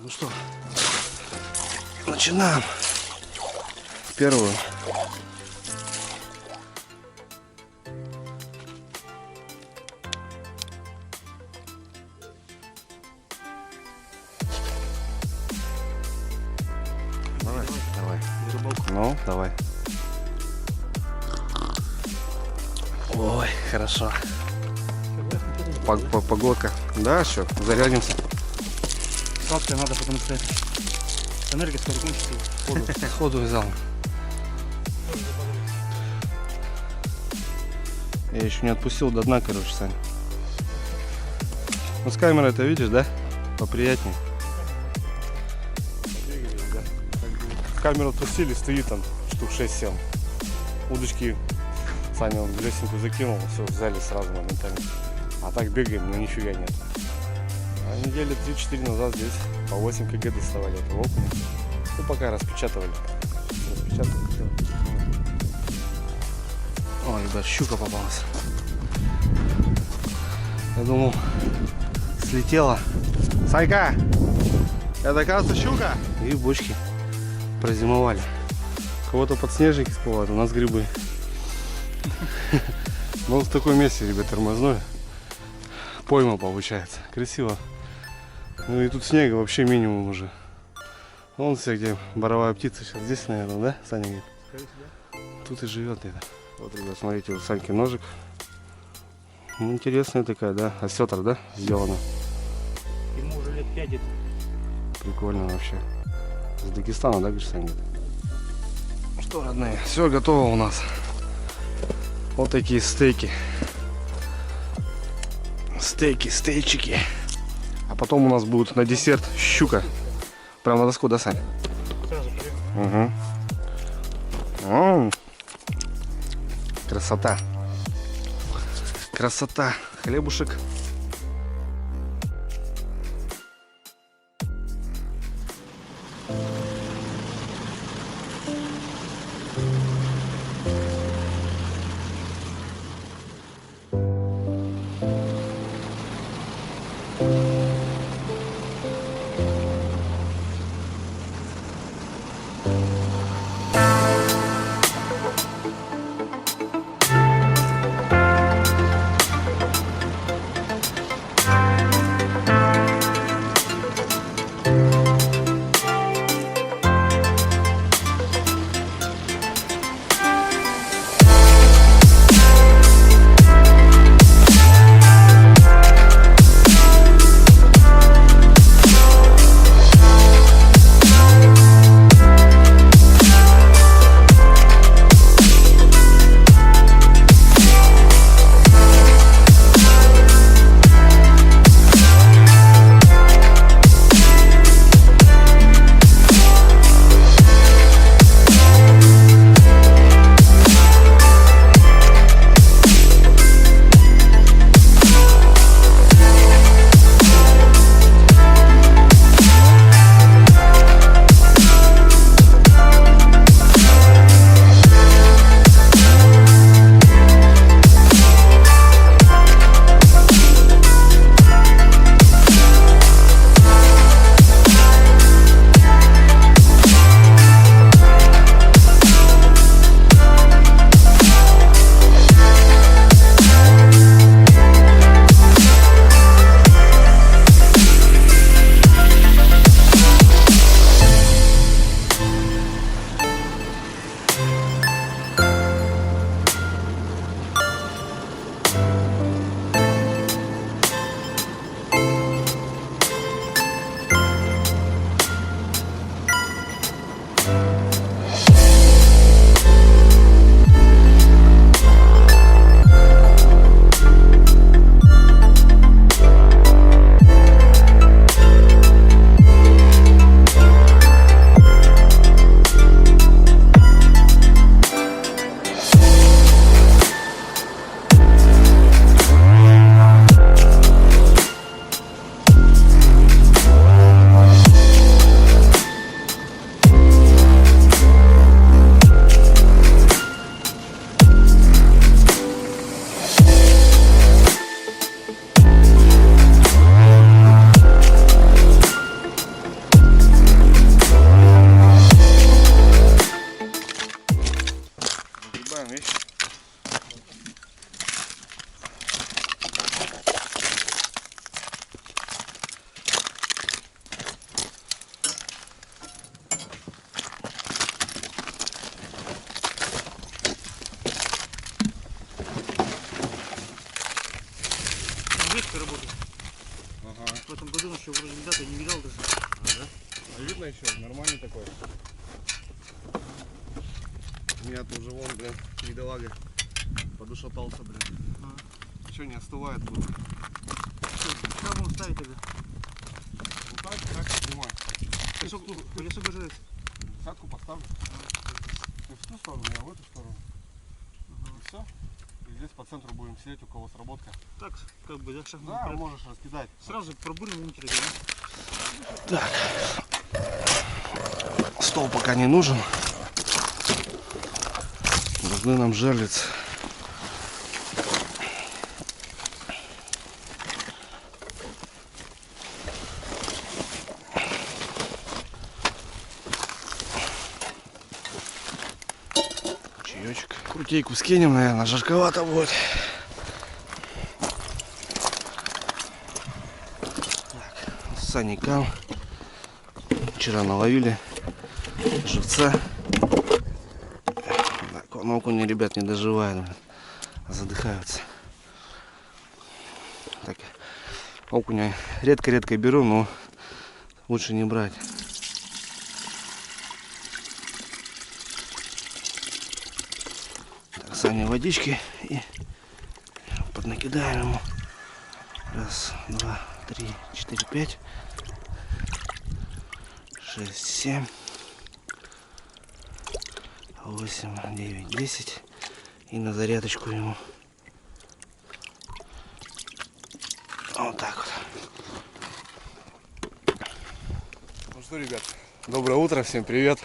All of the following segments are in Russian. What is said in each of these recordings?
Ну что, начинаем первую. Давай, давай. Ну, давай. Ой, хорошо. Погодка. Да, что, зарядимся. Сладкое надо, потому что энергия скоро кончится. Сходу взял. Я еще не отпустил до дна, короче, Сань. Ну с камерой это видишь, да? Поприятнее. Камеру отпустили, стоит там штук 6-7. Удочки Саня он в лесенку закинул, все, взяли сразу моментально. А так бегаем, но нифига нет. А недели 3-4 назад здесь по 8 кг доставали этого окуня. Ну пока распечатывали. Ой, ребят, щука попалась. Я думал, слетела. Санька! Это, оказывается, щука! И в бочке прозимовали. У кого-то подснежники всплывают, у нас грибы. Ну, в таком месте, ребят, тормозное. Пойма получается. Красиво. Ну и тут снега вообще минимум уже. Вон все, где боровая птица сейчас. Здесь, наверное, да, Саня говорит? Тут и живет это. Вот, ребят, смотрите, у Саньки ножик. Ну, интересная такая, да? Осетр, да? Сделано. Ему уже лет 5 где-то. Прикольно вообще. С Дагестана, да, говоришь, Саня? Ну что, родные, все готово у нас. Вот такие стейки. Стейчики. А потом у нас будет на десерт щука. Прям на доску, да, Сань? Сразу прям. Угу. Красота. Красота. Хлебушек. В этом году он еще вроде даты не видал даже. А видно еще, нормальный такой. У меня тут уже вон, блин, бедолага подушатался, блин. Че не остывает тут? Как будем ставить тогда? Вот так снимать. Колесо гожается. Садку поставлю. Ты в ту сторону, я в эту сторону. И все. И здесь по центру будем сидеть, у кого сработка. Так, как бы, да, шахматный Да, порядок. можешь раскидать. Сразу пробурим лунки такие, Так. Стол пока не нужен. Нужны нам жерлицы. Чаечек. Крутейку скинем, наверное, жарковато будет. Так, с Саником. Вчера наловили живца. Так, вон окуни, ребят, не доживают, задыхаются. Так, окуня редко-редко беру, но лучше не брать. Так, Саня водички и поднакидаем ему. Раз, два, три, 4, 5, 6, 7, 8, 9, 10. И на зарядочку ему. Вот так вот. Ну что, ребят, доброе утро, всем привет.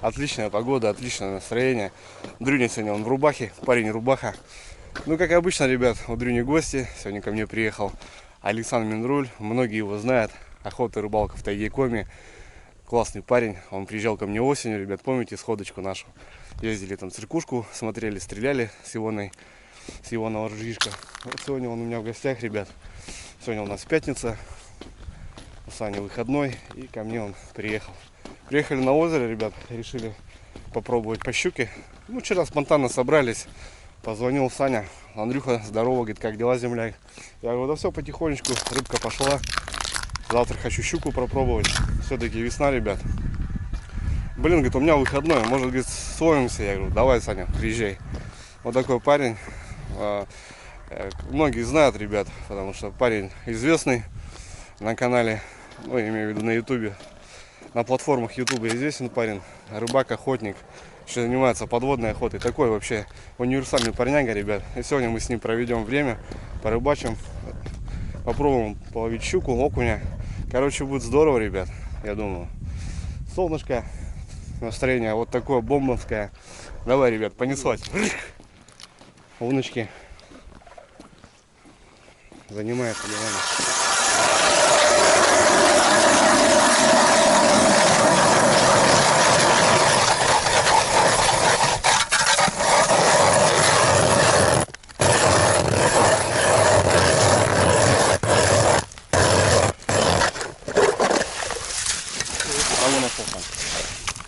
Отличная погода, отличное настроение. Дрюня сегодня он в рубахе, парень рубаха. Ну, как обычно, ребят, у Дрюни гости. Сегодня ко мне приехал Александр Миндруль. Многие его знают. Охота и рыбалка в тайге Коми. Классный парень. Он приезжал ко мне осенью, ребят, помните сходочку нашу? Ездили там циркушку, смотрели, стреляли с Ивонова ружьишка. Вот сегодня он у меня в гостях, ребят. Сегодня у нас пятница. У Сани выходной. И ко мне он приехал. Приехали на озеро, ребят. Решили попробовать по щуке. Ну, вчера спонтанно собрались. Позвонил Саня. Андрюха, здорово, говорит, как дела, земляк? Я говорю, да все потихонечку, рыбка пошла. Завтра хочу щуку пропробовать. Все-таки весна, ребят. Блин, говорит, у меня выходной, может, говорит, словимся. Я говорю, давай, Саня, приезжай. Вот такой парень. Многие знают, ребят, потому что парень известный на канале, ну, я имею в виду на ютубе. На платформах ютуба известен парень, рыбак, охотник. Еще занимается подводной охотой. Такой вообще универсальный парняга, ребят. И сегодня мы с ним проведем время, порыбачим, попробуем половить щуку, окуня. Короче, будет здорово, ребят, я думаю. Солнышко, настроение вот такое бомбовское. Давай, ребят, понеслась. Луночки. Занимается делами.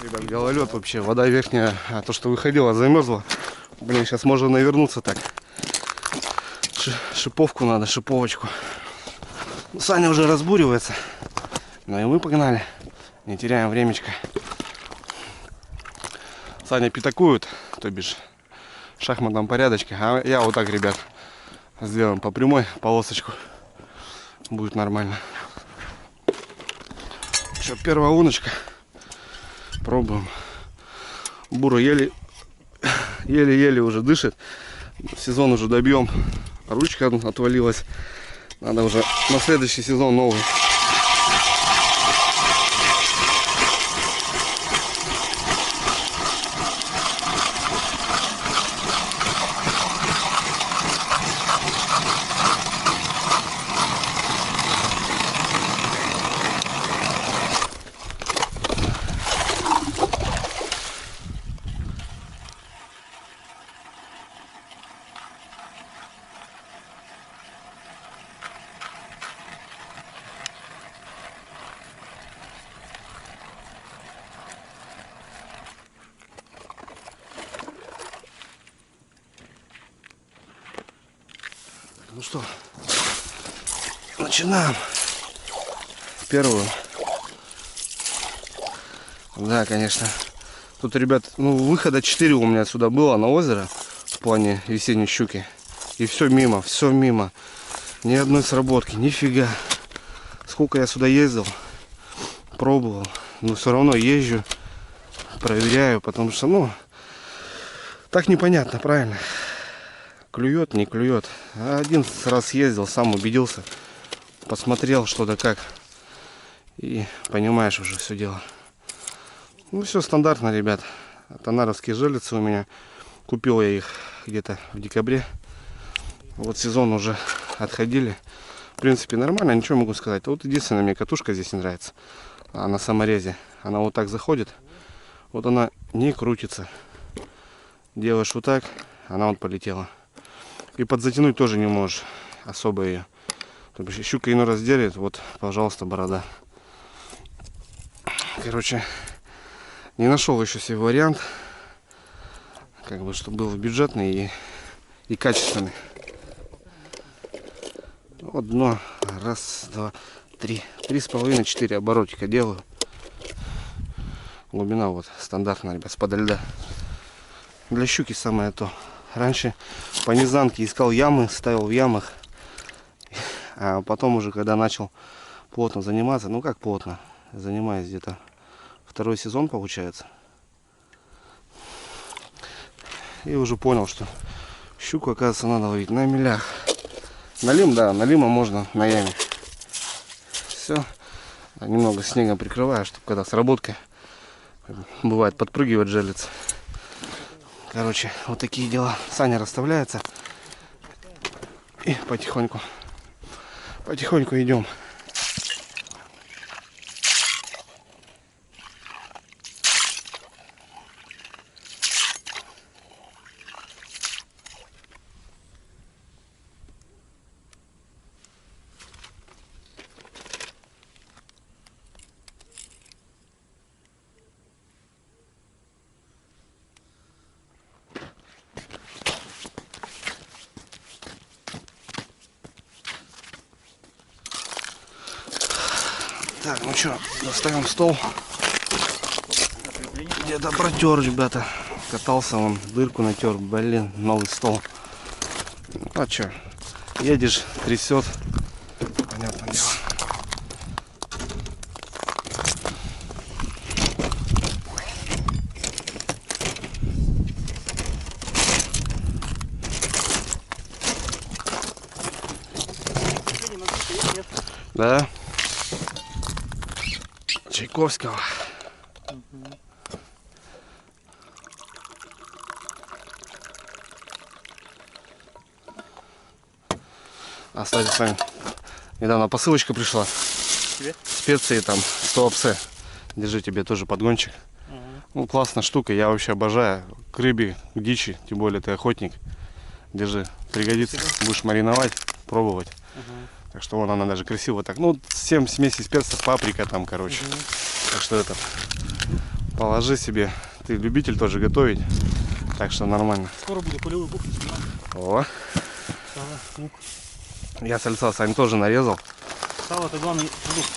Ребят, гололед вообще, вода верхняя, а то, что выходила, замерзла. Блин, сейчас можно навернуться так. Шиповку надо, шиповочку. Саня уже разбуривается. Ну и мы погнали. Не теряем времечко. Саня пятакует, то бишь в шахматном порядочке. А я вот так, ребят, сделаем по прямой полосочку. Будет нормально. Еще первая луночка. Пробуем. Бура еле-еле уже дышит. Сезон уже добьем. Ручка отвалилась. Надо уже на следующий сезон новый. Ну что, начинаем. первую. Да, конечно. Тут, ребят, ну, выхода 4 у меня сюда было на озеро в плане весенней щуки. И все мимо, все мимо. Ни одной сработки, нифига. Сколько я сюда ездил, пробовал, но все равно езжу, проверяю, потому что, ну, так непонятно, правильно. Клюет, не клюет. Один раз ездил, сам убедился, посмотрел что да как. И понимаешь уже все дело. Ну, все стандартно, ребят. Танаровские жерлицы у меня. Купил я их где-то в декабре. Вот сезон уже отходили. В принципе, нормально, ничего могу сказать. Вот единственная мне катушка здесь не нравится. На саморезе. Она вот так заходит. Вот она не крутится. Делаешь вот так, она вот полетела. И подзатянуть тоже не можешь. Особо ее. То есть щука иной раз делит. Вот, пожалуйста, борода. Короче, не нашел еще себе вариант. Как бы, чтобы был бюджетный и качественный. Вот дно. Раз, два, три. 3,5-4 оборотика делаю. Глубина вот стандартная, ребят, с-подо льда. Для щуки самое то. Раньше по низанке искал ямы, ставил в ямах. А потом уже, когда начал плотно заниматься, ну как плотно, занимаюсь где-то второй сезон получается. И уже понял, что щуку, оказывается, надо ловить на мелях. Налим, да, налима можно на яме. Все. Немного снегом прикрываю, чтобы когда сработка, бывает, подпрыгивает жерлица. Короче, вот такие дела. Саня расставляется. И потихоньку идем. Так, ну что, достаем стол. Где-то протер, ребята. Катался, он дырку натер. Блин, новый стол. Ну, а что, едешь, трясет. Понятное дело. Да. Чайковского. А, кстати, с вами недавно посылочка пришла. Тебе? Специи там, 100 апсе. Держи, тебе тоже подгончик. Ну, классная штука, я вообще обожаю. К рыбе, к дичи, тем более ты охотник. Держи, пригодится. Будешь мариновать, пробовать. Так что вон она даже красиво так. Ну, 7 смесей перцев, паприка там, короче. Так что это, положи себе. Ты любитель тоже готовить. Так что нормально. Скоро буду полевую кухню снимать. О, Сало, лук. я сальца Сань тоже нарезал. Сало это главный продукт.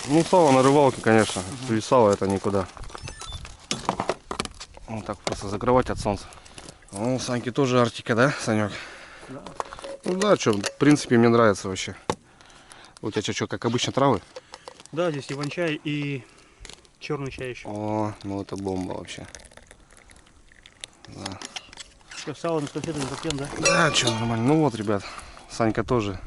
Ну, сало на рыбалке, конечно. Без сала это никуда. Вот так просто закрывать от солнца. Ну, у Саньки тоже Арктика, да, Санек? Да. Ну да, что, в принципе, мне нравится вообще. У тебя что, как обычно, травы? Да, здесь иван-чай и черный чай еще. О, ну это бомба вообще. Да. Все, сало на конфеты запьем, да? Да, что, нормально. Ну вот, ребят, Санька тоже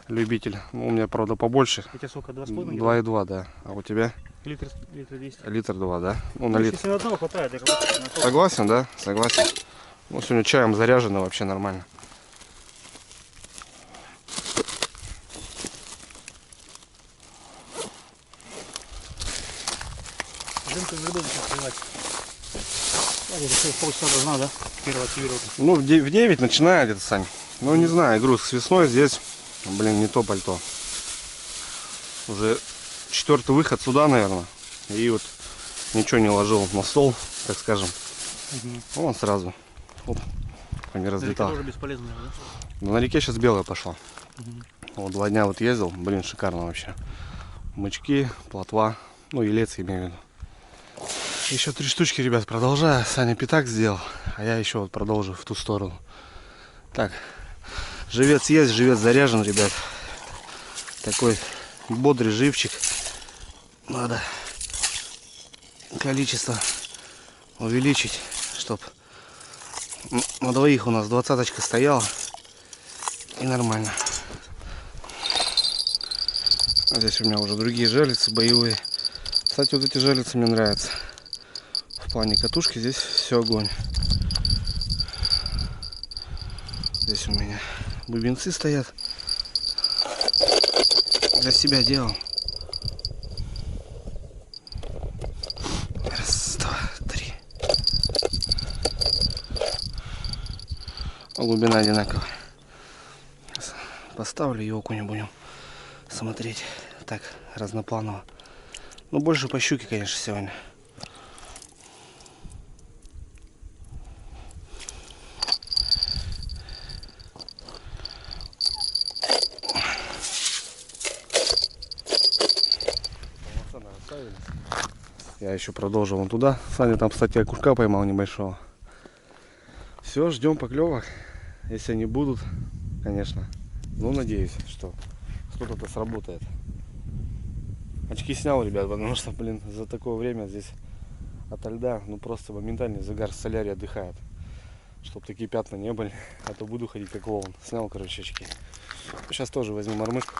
любитель. Ну, у меня, правда, побольше. У тебя сколько, 2,5? 2,2, да. А у тебя? Литр 200. Литр 2, да? Ну, на Ну, литр. если на одного хватает, я как-то на то. Согласен, да? Согласен. Ну, сегодня чаем заряжено вообще нормально. Рынка грибы начал открывать. Да, где-то через полчаса должна, да? Первая активировать. Ну, в 9 начинает это, Сань. Ну, не знаю, груз с весной здесь, блин, не то пальто. Уже 4-й выход сюда, наверное. И вот ничего не ложил на стол, так скажем. Вон сразу. Оп, не разлетал. Тоже бесполезно, да? Но на реке сейчас белая пошла. Вот 2 дня вот ездил, блин, шикарно вообще. мычки, плотва, ну елец имею в виду. Еще 3 штучки, ребят, продолжаю. Саня пятак сделал, а я еще вот продолжу в ту сторону. Так, живец есть, живец заряжен, ребят. Такой бодрый живчик. Надо количество увеличить, чтоб на двоих у нас 20-очка стояла. И нормально. А здесь у меня уже другие жерлицы боевые. Кстати, вот эти жерлицы мне нравятся. В плане катушки здесь все огонь. Здесь у меня бубенцы стоят. Для себя делал. Раз, два, три. Глубина одинаковая. Поставлю и окуня будем смотреть. Так, разнопланово. Ну, больше по щуке, конечно, сегодня. Я еще продолжил вон туда. Саня там, кстати, окушка поймал небольшого. Все, ждем поклевок. Если они будут, конечно. Ну, надеюсь, что что-то сработает. Очки снял, ребят, потому что, блин, за такое время здесь ото льда, ну, просто моментальный загар в солярии отдыхает. Чтоб такие пятна не были, а то буду ходить как клоун. Снял, короче, очки. Сейчас тоже возьму мормышку,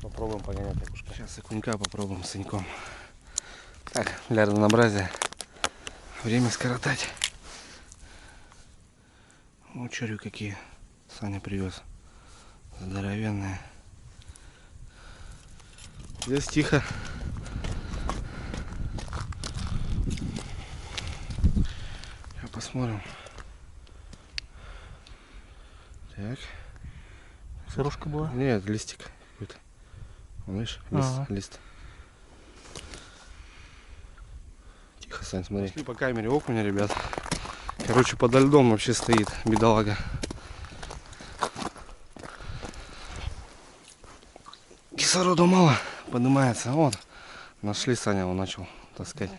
попробуем погонять окушка. Сейчас окунька попробуем с саньком. Так, для разнообразия время скоротать. Ну, чурю какие Саня привез. Здоровенные. Здесь тихо. Сейчас посмотрим. Так. Сырушка была? Нет, листик какой-то. Видишь, лист. Тихо, Сань, смотри. Пошли по камере окуня, ребят. Короче, подо льдом вообще стоит бедолага. Кислорода мало, поднимается. Вот, нашли, Саня, он начал таскать.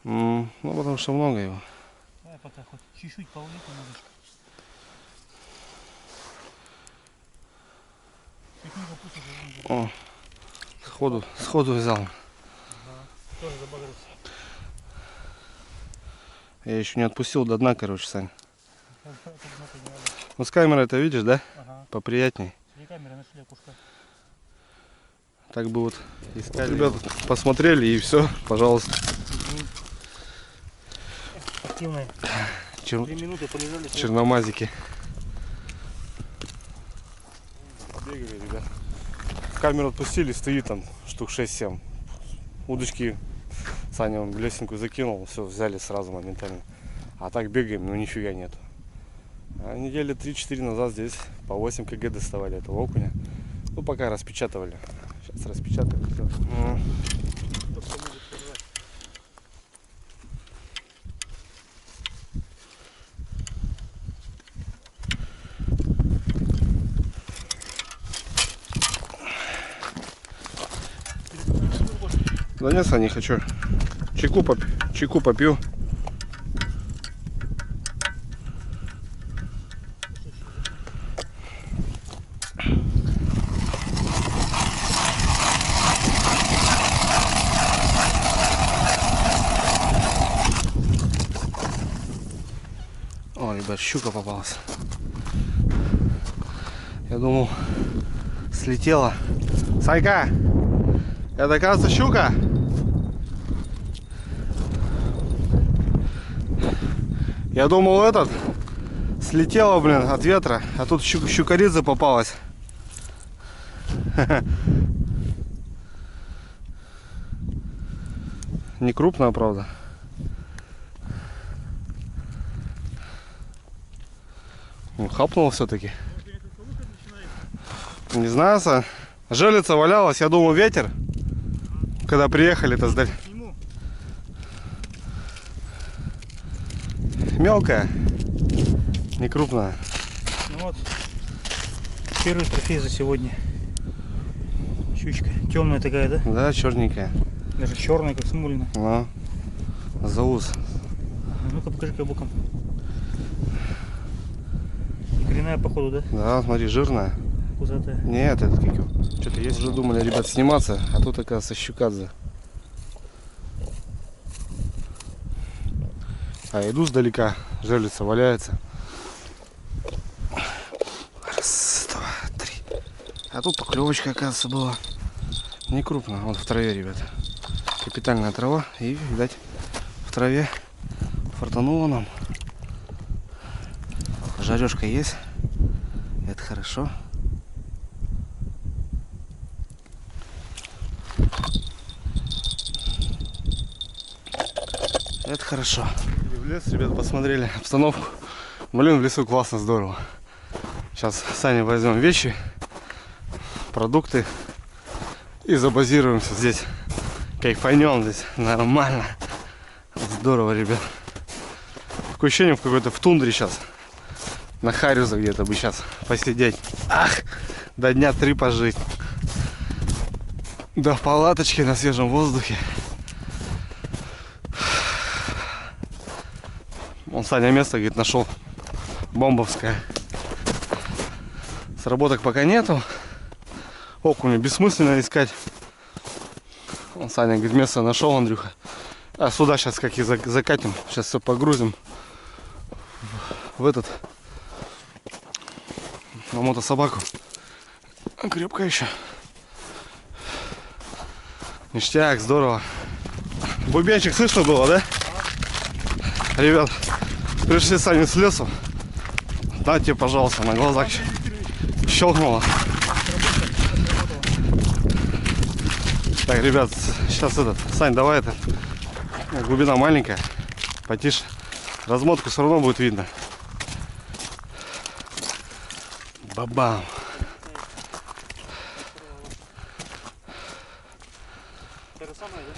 Ну, потому что много его. Давай пока хоть чуть-чуть поулить немножечко. О, сходу взял. Ага, тоже забагрился. Я еще не отпустил до дна, короче, Сань. Ну, с камерой это видишь, да? Ага. Поприятней. С камеры нашли окушка. Так бы вот искали. Ребята, посмотрели и все, пожалуйста. Активные. 3 минуты полежали. Черномазики. Побегали, ребят. Камеру отпустили, стоит там штук 6-7. Удочки Саня он лесенку закинул, все, взяли сразу моментально. А так бегаем, ну нифига нет. А недели 3-4 назад здесь по 8 кг доставали этого окуня. Ну пока распечатывали. Сейчас распечатаем. Да нет, Саня, не хочу. Чайку попью. О, ребят, щука попалась. Я думал, слетела. Сайка! Это, оказывается, щука. Я думал, слетела, блин, от ветра, а тут щукаридзе попалась. Не крупная, правда. Ну, хапнула все-таки. Не знаю, Сань. Жерлица валялась, я думал, ветер. Когда приехали-то сдали. Мелкая, не крупная. Ну вот, первый трофей за сегодня. Щучка. Темная такая, да? Да, черненькая. Даже черная, как смолина. Ну, заус. Ну-ка покажи-ка боком. Коренная походу, да? Да, смотри, жирная. Пузатая. Нет, это как его. Что-то есть. Уже думали, ребят, сниматься, а тут, оказывается, щукадзе. А иду сдалека, жерлица валяется. Раз, два, три. А тут поклевочка, оказывается, была. Не крупная, вот в траве, ребята. Капитальная трава. И, видать, в траве фартануло нам. Жарежка есть. Это хорошо. Это хорошо. В лес, ребята, посмотрели обстановку. Блин, в лесу классно, здорово. Сейчас с Саней возьмем вещи, продукты и забазируемся здесь. Кайфанем здесь. Нормально. Здорово, ребят. Такое ощущение, в какой-то в тундре сейчас. На Харюза где-то бы сейчас посидеть. Ах, до дня 3 пожить. Да в палаточке на свежем воздухе. Он, Саня, место, говорит, нашел бомбовское. Сработок пока нету. Окуня бессмысленно искать. Он, Саня, говорит, место нашел, Андрюха. А сюда сейчас как и закатим. Сейчас все погрузим в этот, на мотособаку. Крепко еще. Ништяк, здорово. Бубенчик слышно было, да? Ребят, пришли сами с лесу. Дайте, пожалуйста, на глазах щелкнуло. Так, ребят, сейчас этот, Сань, давай это. Глубина маленькая, потише. Размотку все равно будет видно. Бабам.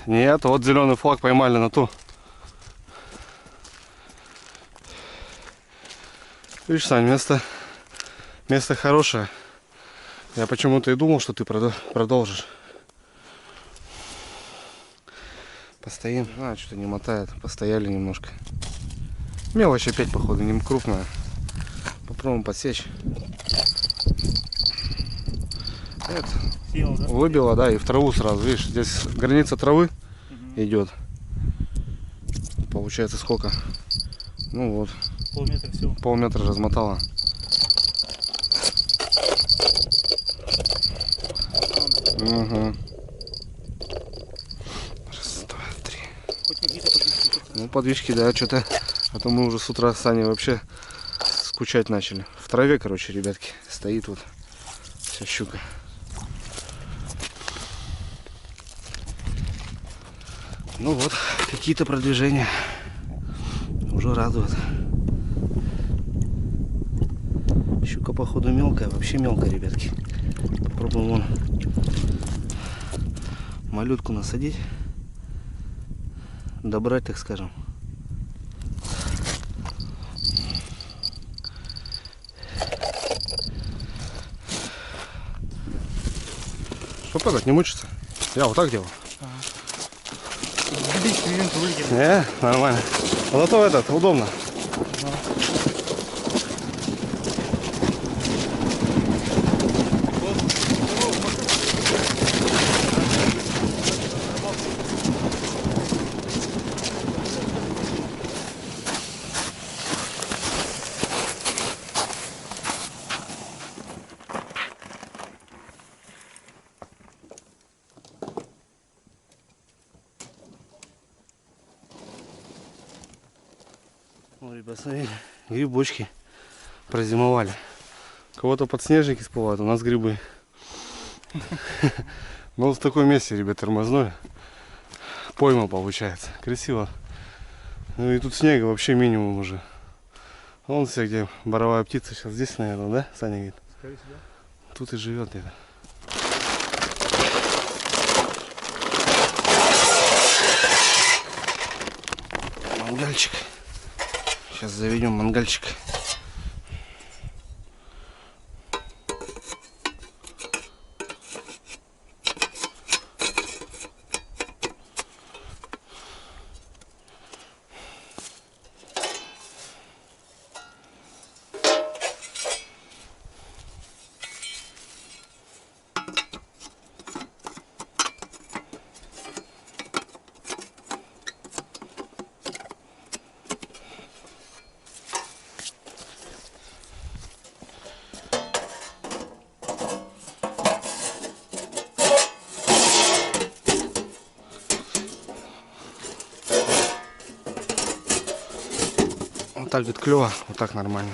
Нет, вот зеленый флаг поймали на ту. Видишь, Сань, место хорошее. Я почему-то и думал, что ты продолжишь. Постоим. А, что-то не мотает. Постояли немножко. Мелочь опять, походу, не крупная. Попробуем подсечь. Это Съел, да? выбило, да, и в траву сразу. Видишь, здесь граница травы идет. Получается сколько? Ну вот. Полметра всего. Полметра размотала. Угу. Раз, два, три. Хоть какие-то подвижки. Ну, подвижки, да, что-то. А то мы уже с утра с Саней вообще скучать начали. В траве, короче, ребятки, стоит вот вся щука. Ну вот, какие-то продвижения. Уже радует. Щука, походу, мелкая, вообще мелкая, ребятки. Попробуем вон малютку насадить. Добрать, так скажем. Что падать, не мучится? Я вот так делал. Не, нормально. А зато этот, удобно. Ой, ребят, смотрите, грибочки прозимовали. У кого-то подснежники всплывают, у нас грибы. Ну, в таком месте, ребят, тормозное. Пойма получается. Красиво. Ну и тут снега вообще минимум уже. Вон все, где боровая птица. Сейчас здесь, наверное, да, Саня говорит? Скорее всего. Тут и живет где-то. Мангальчик. Сейчас заведем мангальчик. так, говорит, клево, вот так нормально.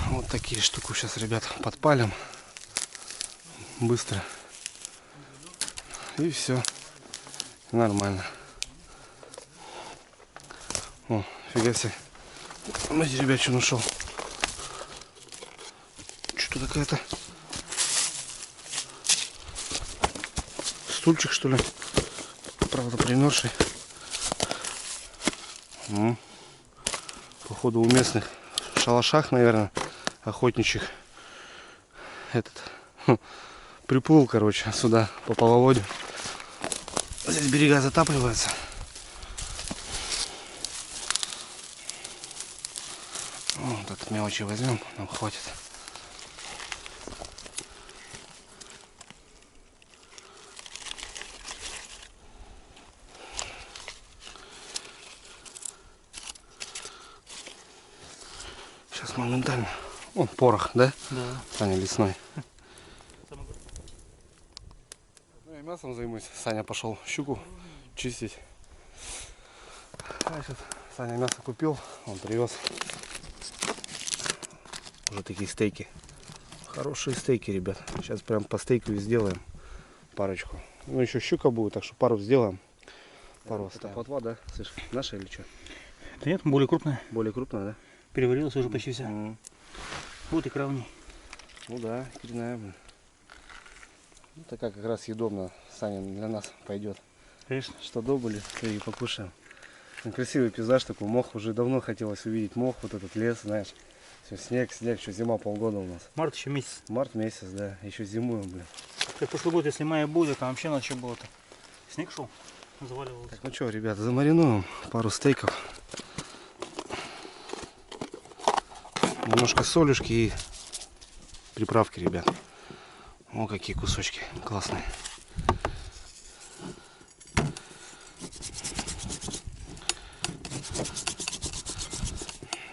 Вот такие штуки сейчас, ребят, подпалим. Быстро. И все. Нормально. О, фига себе. Смотрите, ребят, что нашел. Что-то какая-то. Стульчик, что ли? Правда, примерзший. Походу, у местных в шалашах, наверное, охотничьих. Этот приплыл, короче, сюда по половодью. Здесь берега затапливаются. Вот так мелочи возьмем, нам хватит. Сейчас моментально. О, порох, да? Да. Саня лесной. Ну, я мясом займусь. Саня пошел щуку чистить. Значит, Саня мясо купил, он привез. Уже такие стейки. Хорошие стейки, ребят. Сейчас прям по стейку и сделаем парочку. Ну, еще щука будет, так что пару сделаем. Пару это плотва, да? Слышь, наша или что? Да нет, более крупная. Более крупная, да? Переварилась уже почти вся. Вот икра в ней. Ну да, кирная, блин. Ну, такая как раз съедобная. Саня для нас пойдет. Конечно. Что добыли, то и покушаем. Ну, красивый пейзаж такой, мох уже давно хотелось увидеть. Мох, вот этот лес, знаешь. Все, снег, что зима полгода у нас. Март еще месяц. Март месяц, да. Еще зимуем, блин. Как прошлый год, если мая будет, там вообще ночью было-то. Снег шел, заваливался. Так, ну что, ребята, замаринуем пару стейков. Немножко солюшки и приправки, ребят. О, какие кусочки классные.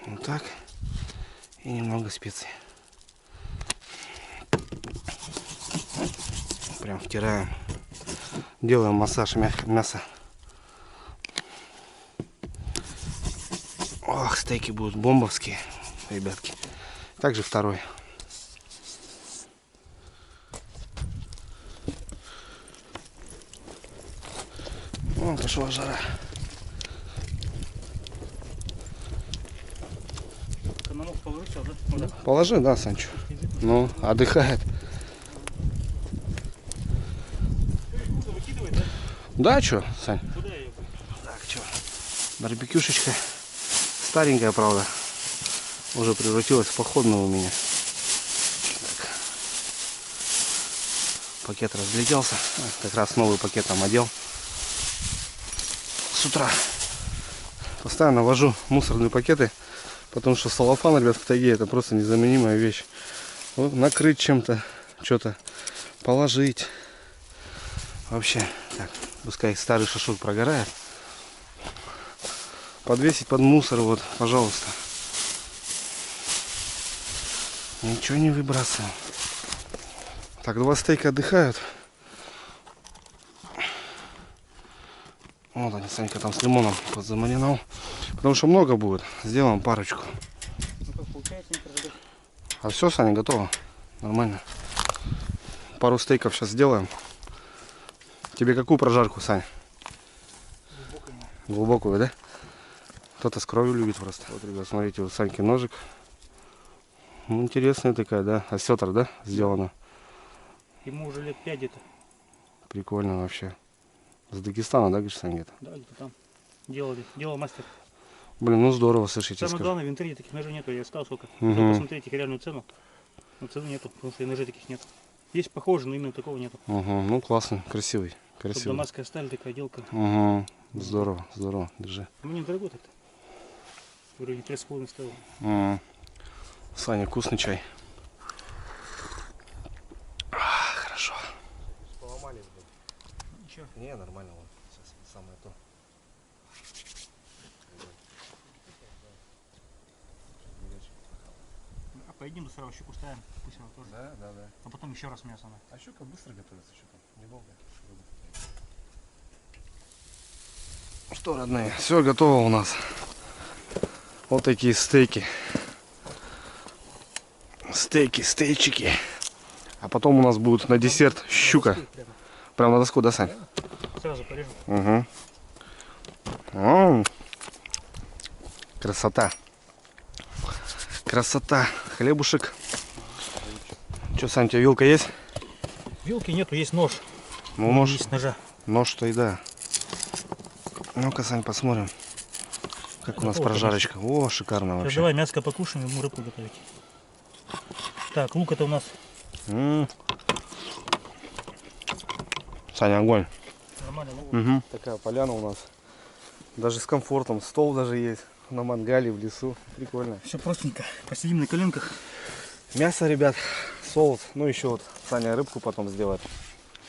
Вот так. И немного специй. Прям втираем. Делаем массаж мяса. Ох, стейки будут бомбовские, ребятки. Также второй. Вон пошла жара. На ног положи все, да? Вот так. Положи, да, Санчо. Ну, отдыхает. Выкидывай, да? Да, что, Сань? Куда ее? Так, что? Барбекюшечка. Старенькая, правда. Уже превратилась в походную у меня. Так. Пакет разлетелся. Как раз новый пакет там одел. С утра постоянно вожу мусорные пакеты, потому что салофан, ребят, в тайге это просто незаменимая вещь. Вот, накрыть чем-то, что-то положить. Вообще, так, пускай старый шашлык прогорает. Подвесить под мусор, вот, пожалуйста. Ничего не выбрасываем. Так, два стейка отдыхают. Вот они, Санька там с лимоном замариновал. Потому что много будет. Сделаем парочку. Ну как получается, не прожигать. А все, Саня, готово. Нормально. Пару стейков сейчас сделаем. Тебе какую прожарку, Сань? Глубокую, да? Кто-то с кровью любит просто. Вот, ребят, смотрите, вот Саньки ножик. Ну, интересная такая, да? Осетр, да? Сделано. Ему уже лет 5 где-то. Прикольно вообще. С Дагестана, да, говоришь, Сань, где-то? Да, где-то там. Делал мастер. Блин, ну здорово, слушайте. Самое скажу. главное, в интернете таких ножей нету, я искал сколько. Мгм. Посмотрите их реальную цену. Но цены нету, потому что и ножей таких нет. Есть похожие, но именно такого нету. Угу, ну классно, красивый. Тут Красивый. дамасская сталь, такая отделка. Угу. Здорово, здорово, держи. Мне недорого так-то. Вроде 3,5 стоило. Саня, вкусный чай. Хорошо. Поломались, блин. Ничего. Не, нормально, вот. Сейчас самое то. поедим, сразу щуку ставим, пусть она тоже. Да. А потом еще раз мясо. А щука быстро готовится, что-то недолго. Что, родные, все готово у нас. Вот такие стейки. Стейчики. А потом у нас будет на десерт щука. Прям на доску, да, Сань? Сразу порежу. Угу. О, красота. Красота. Хлебушек. Че, Сань, у тебя вилка есть? Вилки нету, есть нож. Ну, нож. Есть ножа. Нож-то и да. Ну-ка, Сань, посмотрим. Как у нас Готово, прожарочка. О, шикарно Сейчас вообще. давай мяско покушаем, ему рыбку готовить. Так, лук это у нас Саня, огонь. нормально. Лук. Угу. Такая поляна у нас. Даже с комфортом. Стол даже есть. На мангале, в лесу. Прикольно. Все простенько. Посидим на коленках. Мясо, ребят. Соус. Ну, еще вот Саня рыбку потом сделает.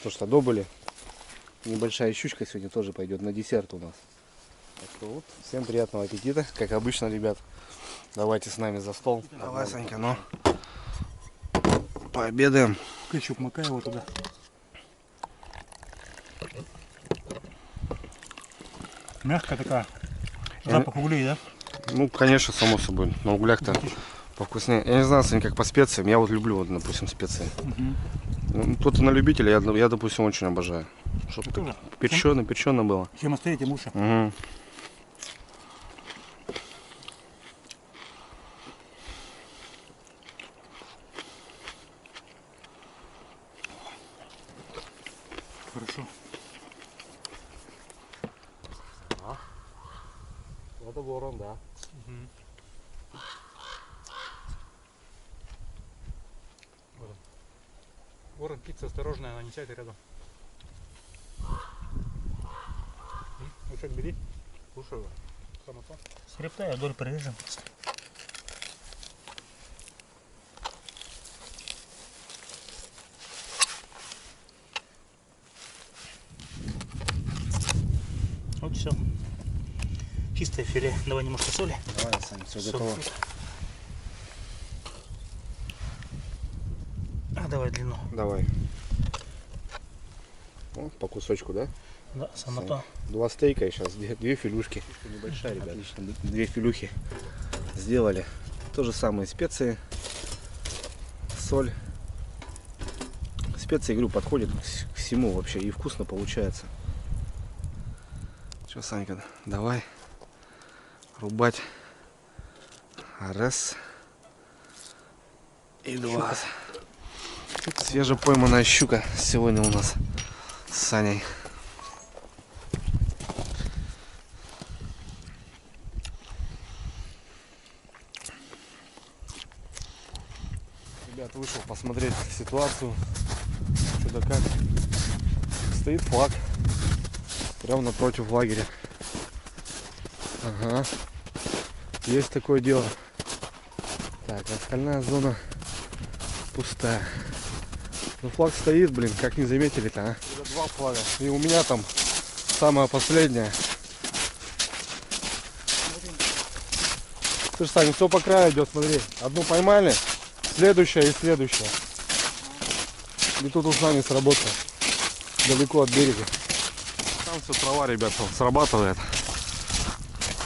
То, что добыли. Небольшая щучка сегодня тоже пойдет на десерт у нас. Так что вот. Всем приятного аппетита. Как обычно, ребят. Давайте с нами за стол. Давай, Санька, ну. Пообедаем. Кетчуп макай его туда. Мягкая такая. Запах углей, да? Ну, конечно, само собой. На углях-то повкуснее. Я не знаю, Сань, как по специям. Я вот люблю, вот, допустим, специи. Ну, кто-то на любителя, я, допустим, очень обожаю. Чтобы так печено было. Чем острее, тем лучше. Угу. Хорошо. Это ворон, да. Ворон, птица осторожная, она не сядет рядом. Ушек бери. Слушай, С хребта я вдоль прорежем. Вот все. Чистое филе. Давай немножко соли. Давай, Сань, все Соль. готово. А давай длину. Давай. О, по кусочку, да? Да, само то. 2 стейка и сейчас 2 филюшки. Небольшая, ребят. Отлично, 2 филюхи сделали. То же самое специи, соль. Специи, говорю, подходят к всему вообще и вкусно получается. Что, Санька, давай рубать. Раз и 2. Свежепойманная щука сегодня у нас с Саней. Ребят, вышел посмотреть ситуацию. Что да как. Стоит флаг. Прямо напротив лагеря. Ага. Есть такое дело. Так, остальная зона пустая. Ну флаг стоит, блин, как не заметили-то, а? 2 флага. И у меня там самая последняя. Ты же, Саня, все по краю идет, смотри. Одну поймали, следующая и следующая. И тут уж нами сработало. Далеко от берега. Там все трава, ребята, срабатывает.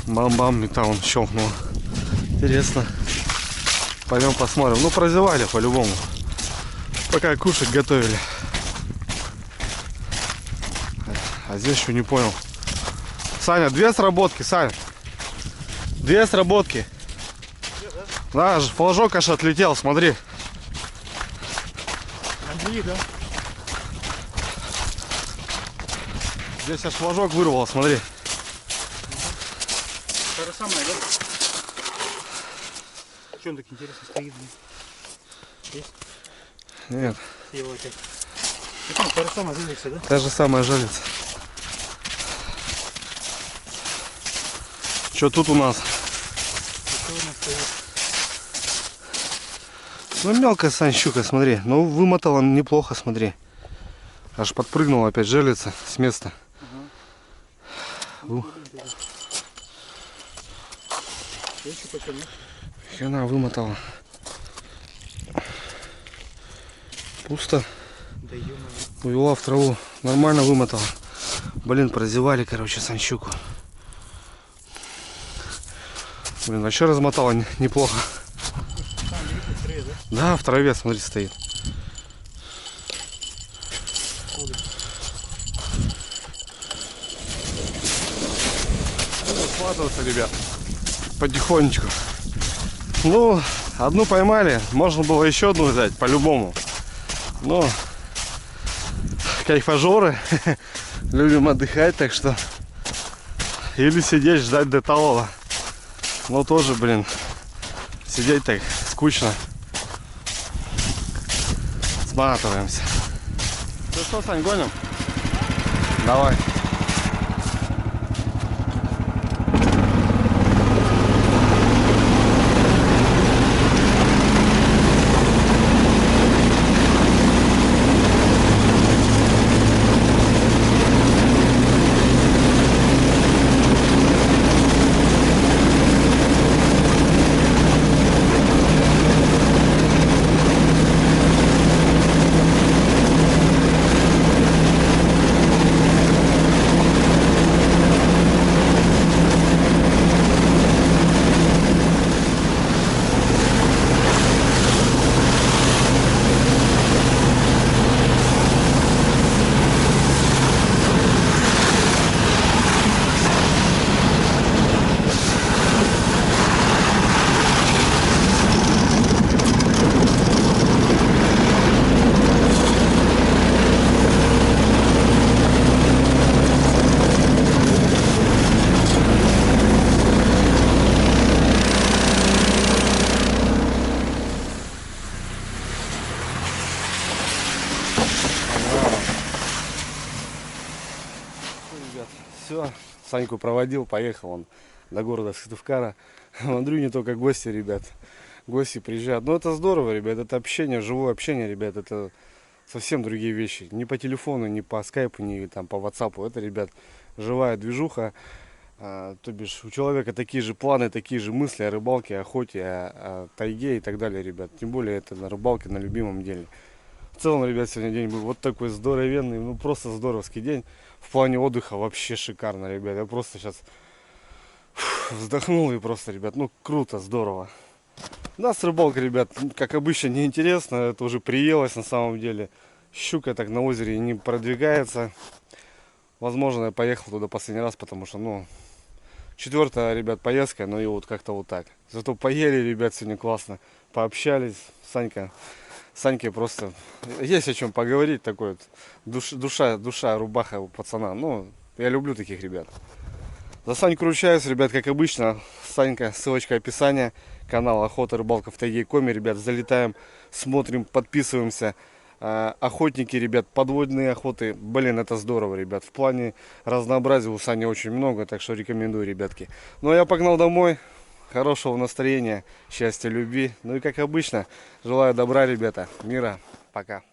Бам-бам, и там он щелкнул. Интересно. Пойдем посмотрим. Ну, прозевали по-любому. Пока кушать готовили. А здесь еще не понял. Саня, 2 сработки, Саня. 2 сработки. Да, флажок аж отлетел, смотри. Андрей, да? Здесь аж флажок вырвало, смотри. То же самое, да? Что он так интересно стоит? Есть? Нет, Его опять. Это то же самое жулится, да? та же самая жалится. Что тут у нас? Что у нас стоит? Ну, мелкая, Сань, щука, смотри. Ну, вымотала неплохо, смотри. Аж подпрыгнула опять, жалится с места. Еще почему? Хрена вымотала. Пусто. Да ё-моё. Увела в траву. Нормально вымотала. Блин, прозевали, короче, санщуку. Блин, вообще размотала неплохо. Там видно быстрее, да? Да, в траве, смотри, стоит. Ходит. Буду схватываться, ребят. Потихонечку. Ну, одну поймали. Можно было еще одну взять, по-любому. Но кайфажоры. Любим отдыхать, так что или сидеть, ждать до талого. Но тоже, блин, сидеть так скучно. Сматываемся. Ну что, Сань, гоним? Давай. Все, Саньку проводил, поехал он до города Сыктывкара. В Андрюне только гости, ребят. Гости приезжают. Но это здорово, ребят, это общение, живое общение, ребят, это совсем другие вещи. Не по телефону, не по скайпу, не там по ватсапу. Это, ребят, живая движуха. То бишь у человека такие же планы, такие же мысли о рыбалке, о охоте, о тайге и так далее, ребят. Тем более это на рыбалке, на любимом деле. В целом, ребят, сегодня день был вот такой здоровенный, ну просто здоровский день. В плане отдыха вообще шикарно, ребят. Я просто сейчас вздохнул и просто, ребят, ну круто, здорово. У нас рыбалка, ребят, как обычно, неинтересно. Это уже приелось на самом деле. Щука так на озере не продвигается. Возможно, я поехал туда последний раз, потому что, ну, 4-я, ребят, поездка, но и вот как-то вот так. Зато поели, ребят, сегодня классно. Пообщались. Саньке просто есть о чем поговорить, такой вот душа, рубаха у пацана. Ну, я люблю таких ребят. За Саньку ручаюсь, ребят, как обычно. Санька, ссылочка описания. Канал Охота, Рыбалка в Тайге Коми, ребят, залетаем, смотрим, подписываемся. Охотники, ребят, подводные охоты, блин, это здорово, ребят. В плане разнообразия у Сани очень много, так что рекомендую, ребятки. Ну, а я погнал домой. Хорошего настроения, счастья, любви. Ну и как обычно, желаю добра, ребята, мира. Пока.